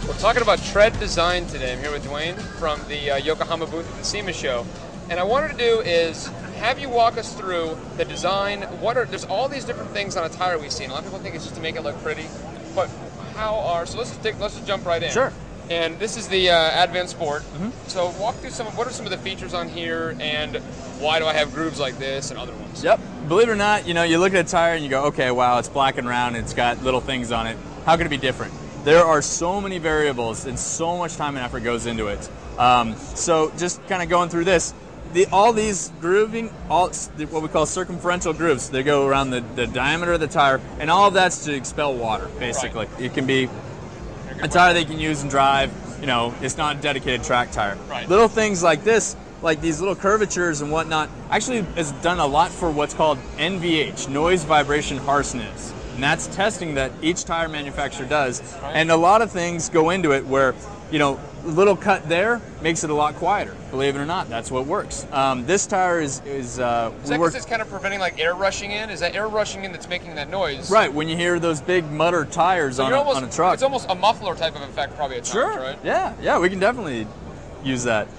We're talking about tread design today. I'm here with Dwayne from the Yokohama booth at the SEMA show. And I wanted to do is have you walk us through the design. There's all these different things on a tire we've seen. A lot of people think it's just to make it look pretty, but so let's just jump right in. Sure. And this is the Advent Sport. So walk through what are some of the features on here, and why do I have grooves like this and other ones? Yep. Believe it or not, you look at a tire and you go, okay, wow, it's black and round, it's got little things on it. How could it be different? There are so many variables and so much time and effort goes into it. So just kind of going through this, all these grooving, what we call circumferential grooves, they go around the diameter of the tire, and all of that's to expel water, basically. Right. It can be a tire they can use and drive. It's not a dedicated track tire. Right. Little things like this, like these little curvatures and whatnot, actually has done a lot for what's called NVH, noise vibration harshness. And that's testing that each tire manufacturer does. Right. And a lot of things go into it where, a little cut there makes it a lot quieter. Believe it or not, that's what works. This tire is that because it's kind of preventing like air rushing in? Is that air rushing in that's making that noise? Right, when you hear those big mutter tires on a truck. It's almost a muffler type of effect probably at times, sure. Right? Yeah, we can definitely use that.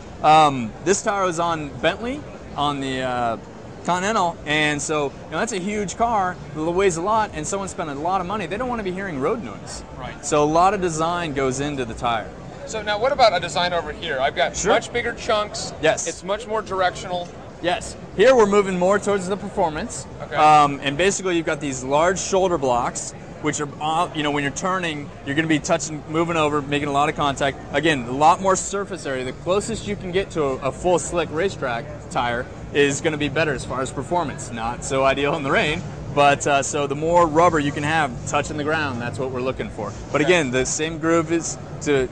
This tire was on Bentley, on the Continental, and so that's a huge car that weighs a lot, and someone spent a lot of money. They don't want to be hearing road noise. Right. So a lot of design goes into the tire. So now what about a design over here? I've got much bigger chunks. Yes. It's much more directional. Yes. Here we're moving more towards the performance. Okay. And basically you've got these large shoulder blocks, which are, when you're turning, you're going to be moving over, making a lot of contact. Again, a lot more surface area. The closest you can get to a full slick racetrack tire is going to be better as far as performance. Not so ideal in the rain, but so the more rubber you can have touching the ground, that's what we're looking for. But again, the same groove is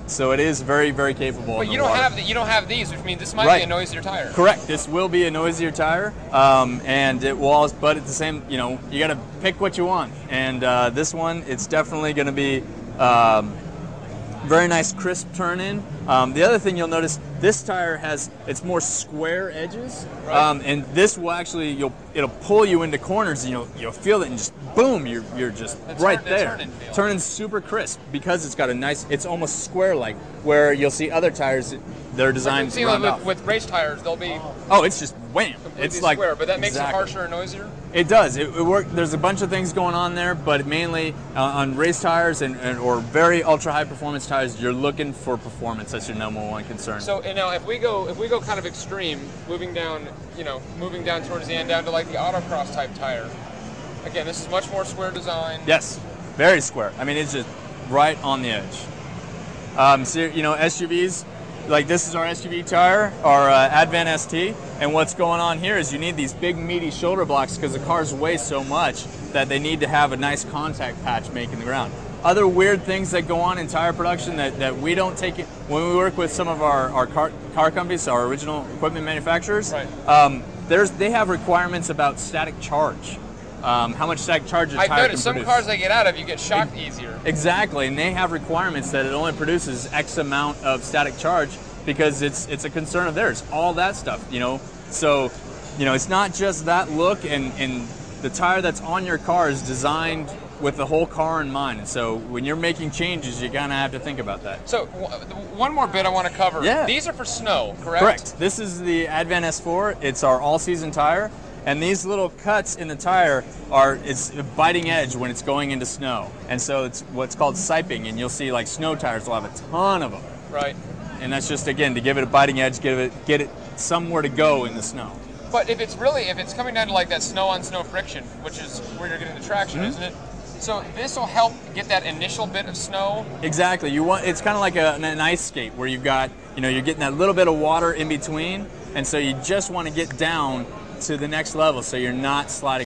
so it is very, very capable. But you don't have these, which means this might be a noisier tire. Correct. This will be a noisier tire, and it will. But at the same, you got to pick what you want. And this one, it's definitely going to be very nice, crisp turn in. The other thing you'll notice, this tire it's more square edges, and this will actually it'll pull you into corners, and you'll feel it, and just boom, you're just right there, turning super crisp because it's got it's almost square like, where you'll see other tires, they're designed to round off. With race tires, they'll be it's just wham, it's like square, but that makes it harsher and noisier. It does. It works. There's a bunch of things going on there, but mainly on race tires or very ultra high performance tires, you're looking for performance. That's your number one concern. So now, if we go kind of extreme, moving down towards the end, down to like the autocross type tire. Again, this is much more square design. Yes, very square. I mean, it's just right on the edge. So SUVs. Like this is our SUV tire, our Advent ST, and what's going on here is you need these big meaty shoulder blocks because the cars weigh so much that they need to have a nice contact patch making the ground. Other weird things that go on in tire production that we don't take it when we work with some of our car companies, our original equipment manufacturers. Right. They have requirements about static charge. How much static charge a tire can produce. I've noticed some cars they get out of, you get shocked easier. Exactly, and they have requirements that it only produces X amount of static charge because it's a concern of theirs. All that stuff, So, it's not just that look, and the tire that's on your car is designed with the whole car in mind. And so when you're making changes, you're gonna have to think about that. So one more bit I want to cover. Yeah. These are for snow, correct? Correct. This is the Advent S4. It's our all-season tire. And these little cuts in the tire it's a biting edge when it's going into snow. And so it's what's called siping, and you'll see like snow tires will have a ton of them. Right. And that's just, again, to give it a biting edge, get it somewhere to go in the snow. But if it's coming down to like that snow-on-snow friction, which is where you're getting the traction, isn't it? So this will help get that initial bit of snow. Exactly. It's kind of like an ice skate where you've got, you're getting that little bit of water in between, and so you just want to get down to the next level so you're not sliding